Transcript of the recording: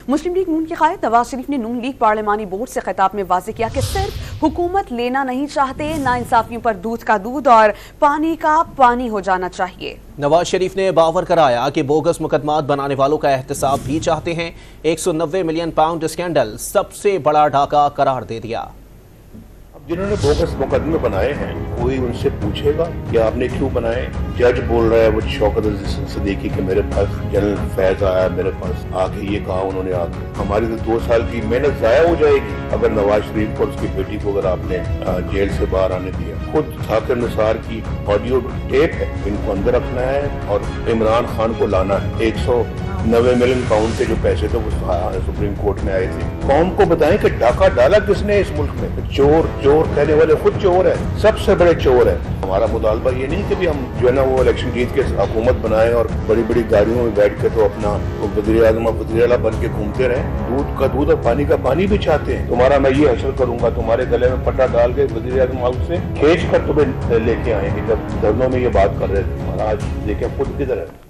مسلم league نون کے قائد نواز شریف نے نون league پارلیمانی بورڈ سے خطاب میں واضح کیا کہ صرف حکومت لینا نہیں چاہتے، ناانصافیوں پر دودھ کا دودھ اور پانی کا پانی ہو جانا چاہیے۔ نواز شریف نے باور کرایا کہ بوگس مقدمات بنانے والوں کا احتساب بھی چاہتے ہیں۔ 190 ملین پاؤنڈ اسکینڈل سب سے بڑا ڈاکہ قرار دے دیا۔ جنہوں نے بوگس مقدمے بنائے ہیں کوئی ان سے پوچھے گا کہ آپ نے کیوں بنائے؟ جج بول رہا ہے وہ شوکت عزیز صدیقی کہ میرے پاس جنرل فیض آیا، میرے پاس آ کے یہ کہا انہوں نے، آ کے ہماری تو 2 سال کی محنت ضائع ہو جائے گی اگر نواز شریف کو اور اس کی بیٹی کو اگر آپ نے جیل سے باہر آنے دیا۔ خود ذاکر نثار کی آڈیو ٹیپ ہے، ان کو اندر رکھنا ہے اور عمران خان کو لانا ہے۔ 190 ملین پاؤنڈ کے جو پیسے تھے وہ سپریم کورٹ میں آئے تھے۔ قوم کو بتائیں کہ ڈاکہ ڈالا کس نے اس ملک میں؟ چور چور کہنے والے خود چور ہیں، سب سے بڑے چور ہیں۔ ہمارا مطالبہ یہ نہیں کہ ہم جو ہے نا وہ الیکشن جیت کے حکومت بنائیں اور بڑی بڑی گاڑیوں میں بیٹھ کے تو اپنا وزیر اعظم وزیر اعلیٰ بن کے گھومتے رہیں۔ دودھ کا دودھ اور پانی کا پانی بھی چاہتے ہیں۔ تمہارا میں یہ حشر کروں گا، تمہارے گلے میں پٹا ڈال کے وزیر اعظم ہاؤس سے کھینچ کر تمہیں لے کے آئیں گے جب دھرنوں میں یہ بات کر رہے تھے، اور آج دیکھیں خود کدھر ہے۔